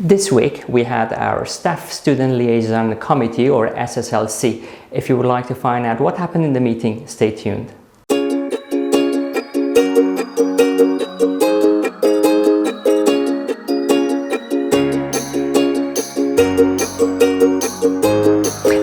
This week we had our Staff Student Liaison Committee, or SSLC. If you would like to find out what happened in the meeting, stay tuned.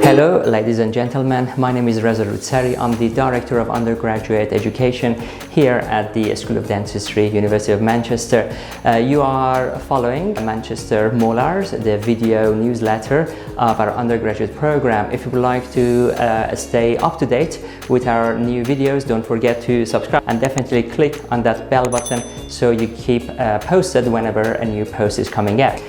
Hello ladies and gentlemen, my name is Reza Rutsari. I'm the Director of Undergraduate Education here at the School of Dentistry, University of Manchester. You are following Manchester Molars, the video newsletter of our undergraduate program. If you would like to stay up to date with our new videos, don't forget to subscribe and definitely click on that bell button so you keep posted whenever a new post is coming out.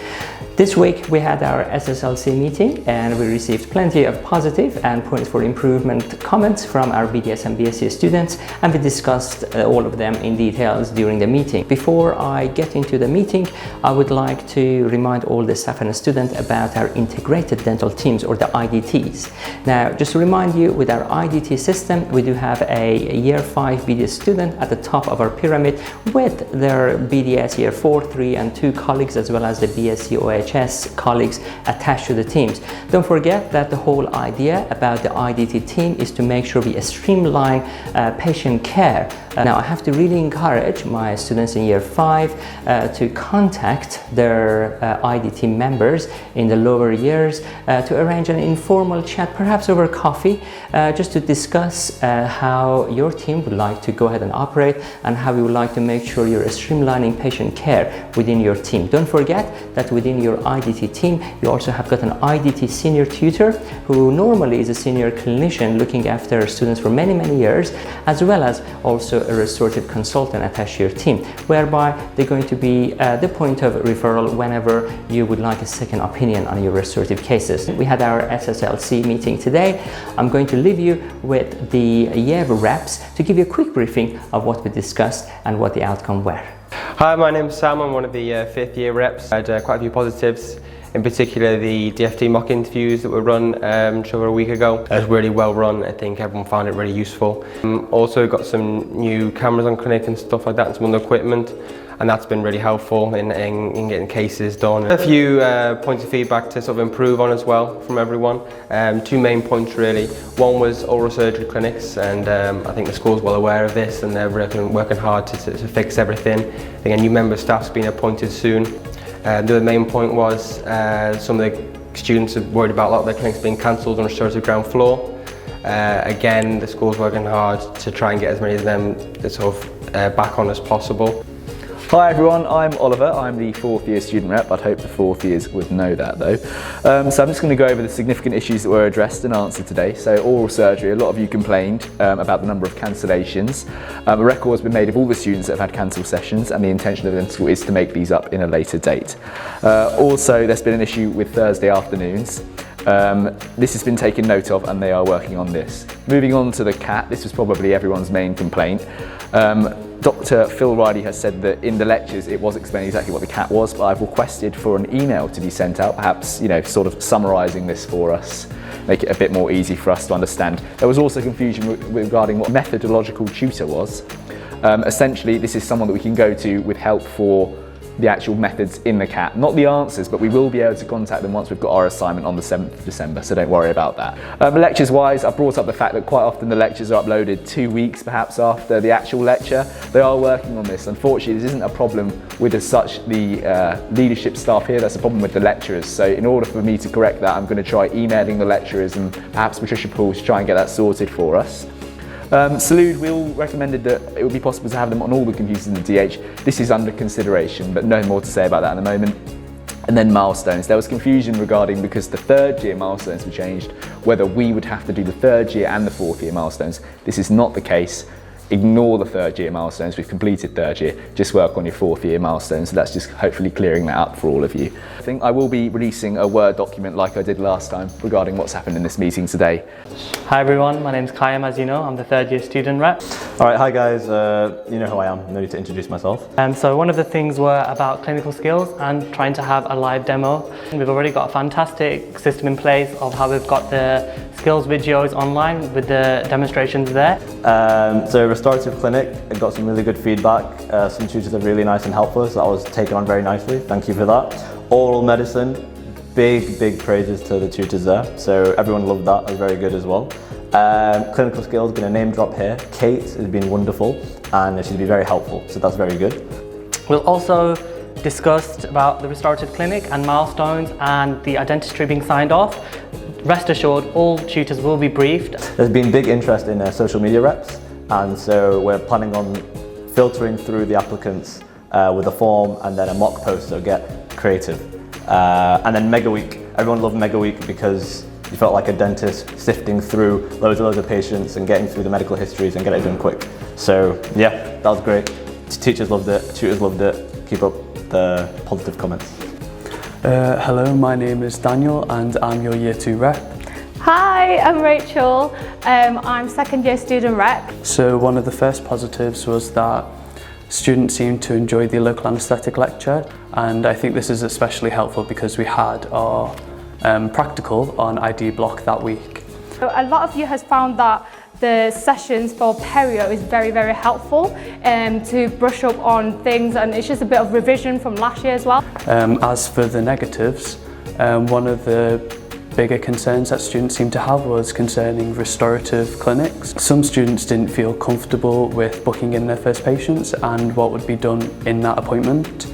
This week we had our SSLC meeting and we received plenty of positive and points for improvement comments from our BDS and BSc students, and we discussed all of them in details during the meeting. Before I get into the meeting, I would like to remind all the staff and students about our integrated dental teams, or the IDTs. Now, just to remind you, with our IDT system, we do have a Year 5 BDS student at the top of our pyramid with their BDS Year 4, 3 and 2 colleagues, as well as the BSc OHS colleagues attached to the teams. Don't forget that the whole idea about the IDT team is to make sure we streamline patient care. Now, I have to really encourage my students in Year 5 to contact their IDT members in the lower years to arrange an informal chat, perhaps over coffee, just to discuss how your team would like to go ahead and operate and how we would like to make sure you're streamlining patient care within your team. Don't forget that within your IDT team, you also have got an IDT senior tutor who normally is a senior clinician looking after students for many years, as well as also a restorative consultant attached to your team, whereby they're going to be the point of referral whenever you would like a second opinion on your restorative cases. We had our SSLC meeting today. I'm going to leave you with the year reps to give you a quick briefing of what we discussed and what the outcome were. Hi, my name's Sam. I'm one of the 5th year reps. I had quite a few positives, in particular the DFT mock interviews that were run just over a week ago. It was really well run. I think everyone found it really useful. Also got some new cameras on clinic and stuff like that, and some other equipment, and that's been really helpful in getting cases done. A few points of feedback to sort of improve on as well from everyone. 2 main points really. One was oral surgery clinics, and I think the school's well aware of this and they're working hard to fix everything. I think a new member of staff's been appointed soon. The other main point was some of the students are worried about a lot of their clinics being cancelled on restorative ground floor. Again, the school's working hard to try and get as many of them sort of back on as possible. Hi everyone, I'm Oliver. I'm the 4th year student rep. I'd hope the 4th years would know that though. So I'm just going to go over the significant issues that were addressed and answered today. So oral surgery, a lot of you complained about the number of cancellations. A record has been made of all the students that have had cancelled sessions, and the intention of the school is to make these up in a later date. Also, there's been an issue with Thursday afternoons. This has been taken note of and they are working on this. Moving on to the CAT, this was probably everyone's main complaint. Dr. Phil Riley has said that in the lectures it was explaining exactly what the CAT was, but I've requested for an email to be sent out, perhaps, you know, sort of summarising this for us, make it a bit more easy for us to understand. There was also confusion regarding what methodological tutor was. Essentially, this is someone that we can go to with help for the actual methods in the CAT. Not the answers, but we will be able to contact them once we've got our assignment on the 7th of December, so don't worry about that. Lectures wise, I've brought up the fact that quite often the lectures are uploaded 2 weeks perhaps after the actual lecture. They are working on this. Unfortunately, this isn't a problem with as such the leadership staff here, that's a problem with the lecturers. So in order for me to correct that, I'm going to try emailing the lecturers and perhaps Patricia Poole to try and get that sorted for us. Salud, we all recommended that it would be possible to have them on all the computers in the DH. This is under consideration, but no more to say about that at the moment. And then milestones. There was confusion regarding, because the 3rd year milestones were changed, whether we would have to do the 3rd year and the 4th year milestones. This is not the case. Ignore the 3rd year milestones. We've completed 3rd year. Just work on your 4th year milestones. So that's just hopefully clearing that up for all of you. I think I will be releasing a Word document like I did last time regarding what's happened in this meeting today. Hi everyone, my name's Kayam, as you know. I'm the 3rd year student rep. Alright, hi guys, you know who I am, no need to introduce myself. So one of the things were about clinical skills and trying to have a live demo. We've already got a fantastic system in place of how we've got the skills videos online with the demonstrations there. So restorative clinic, I got some really good feedback. Some tutors are really nice and helpful, so that was taken on very nicely. Thank you for that. Oral medicine, big praises to the tutors there. So everyone loved that, it was very good as well. Clinical skills, going to name drop here. Kate has been wonderful and she's been very helpful, so that's very good. We'll also discuss about the restorative clinic and milestones and the dentistry being signed off. Rest assured, all tutors will be briefed. There's been big interest in social media reps, and so we're planning on filtering through the applicants with a form and then a mock post, so get creative. And then Mega Week, everyone loved Mega Week because you felt like a dentist sifting through loads of patients and getting through the medical histories and get it done quick. So yeah, that was great. Teachers loved it, tutors loved it. Keep up the positive comments. Hello, my name is Daniel and I'm your Year 2 rep. Hi, I'm Rachel. I'm second year student rep. So one of the first positives was that students seemed to enjoy the local anaesthetic lecture, and I think this is especially helpful because we had our practical on ID block that week. So a lot of you has found that the sessions for perio is very helpful to brush up on things, and it's just a bit of revision from last year as well. As for the negatives, one of the bigger concerns that students seemed to have was concerning restorative clinics. Some students didn't feel comfortable with booking in their first patients and what would be done in that appointment.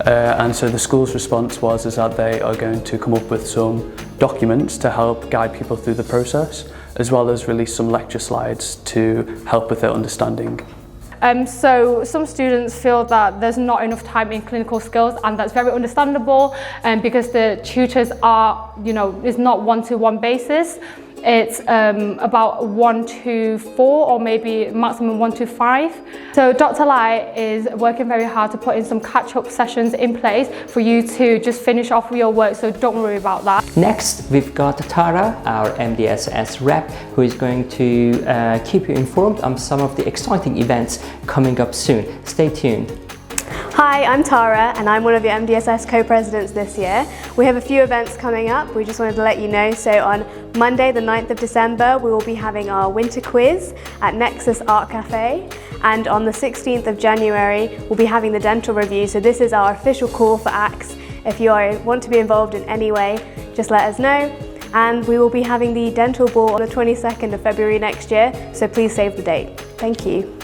And so the school's response was that they are going to come up with some documents to help guide people through the process, as well as release some lecture slides to help with their understanding. So some students feel that there's not enough time in clinical skills, and that's very understandable because the tutors are, it's not one-to-one basis. It's about 1 to 4 or maybe maximum 1 to 5. So Dr. Lai is working very hard to put in some catch-up sessions in place for you to just finish off your work, so don't worry about that. Next, we've got Tara, our MDSS rep, who is going to keep you informed on some of the exciting events coming up soon. Stay tuned. Hi, I'm Tara and I'm one of the MDSS co-presidents this year. We have a few events coming up, we just wanted to let you know. So on Monday the 9th of December we will be having our winter quiz at Nexus Art Cafe, and on the 16th of January we'll be having the dental review. So this is our official call for acts. If you want to be involved in any way, just let us know. And we will be having the dental ball on the 22nd of February next year, so please save the date. Thank you.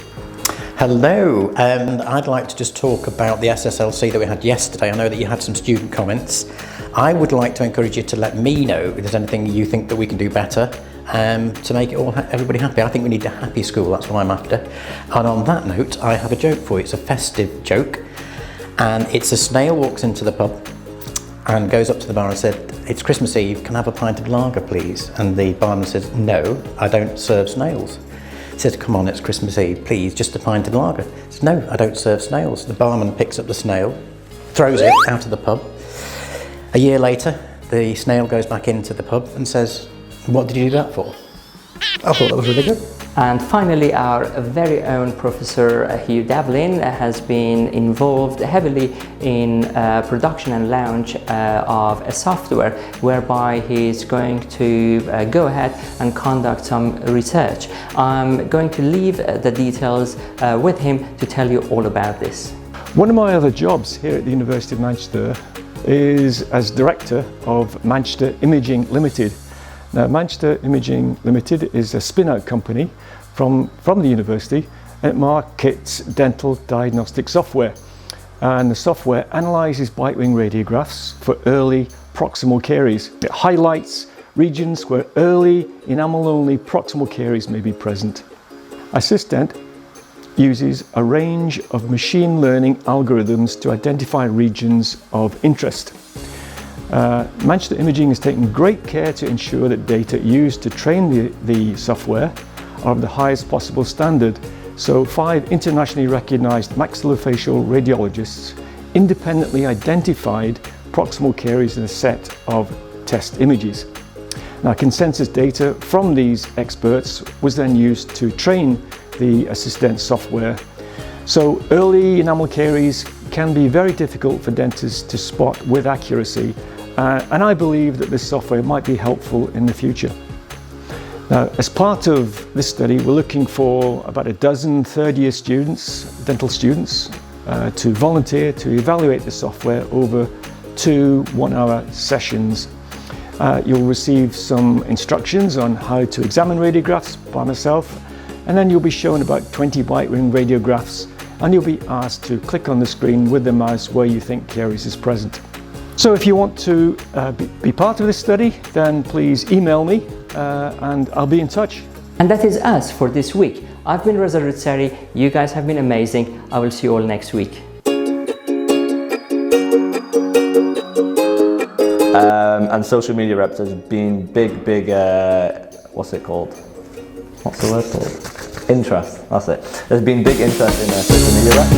Hello, I'd like to just talk about the SSLC that we had yesterday. I know that you had some student comments. I would like to encourage you to let me know if there's anything you think that we can do better to make it everybody happy. I think we need a happy school, that's what I'm after. And on that note, I have a joke for you. It's a festive joke, and it's a snail walks into the pub and goes up to the bar and said, "It's Christmas Eve, can I have a pint of lager please?" And the barman says, "No, I don't serve snails." He says, "Come on, it's Christmas Eve, please, just a pint of lager." He says, "No, I don't serve snails." The barman picks up the snail, throws it out of the pub. A year later, the snail goes back into the pub and says, "What did you do that for?" I thought that was really good. And finally, our very own Professor Hugh Devlin has been involved heavily in production and launch of a software whereby he's going to go ahead and conduct some research. I'm going to leave the details with him to tell you all about this. One of my other jobs here at the University of Manchester is as Director of Manchester Imaging Limited. Now, Manchester Imaging Limited is a spin-out company from the university, and it markets dental diagnostic software. And the software analyses bite-wing radiographs for early proximal caries. It highlights regions where early enamel-only proximal caries may be present. Assistant uses a range of machine learning algorithms to identify regions of interest. Manchester Imaging has taken great care to ensure that data used to train the software are of the highest possible standard. So 5 internationally recognized maxillofacial radiologists independently identified proximal caries in a set of test images. Now, consensus data from these experts was then used to train the Assistent software. So early enamel caries can be very difficult for dentists to spot with accuracy. And I believe that this software might be helpful in the future. Now, as part of this study, we're looking for about a dozen third-year students, dental students, to volunteer to evaluate the software over 2 1-hour sessions. You'll receive some instructions on how to examine radiographs by myself, and then you'll be shown about 20 bite ring radiographs, and you'll be asked to click on the screen with the mouse where you think caries is present. So if you want to be part of this study, then please email me and I'll be in touch. And that is us for this week. I've been Reza Rutsari. You guys have been amazing. I will see you all next week. And social media reps has been big, what's it called? What's the word called? Interest, that's it. There's been big interest in social media reps.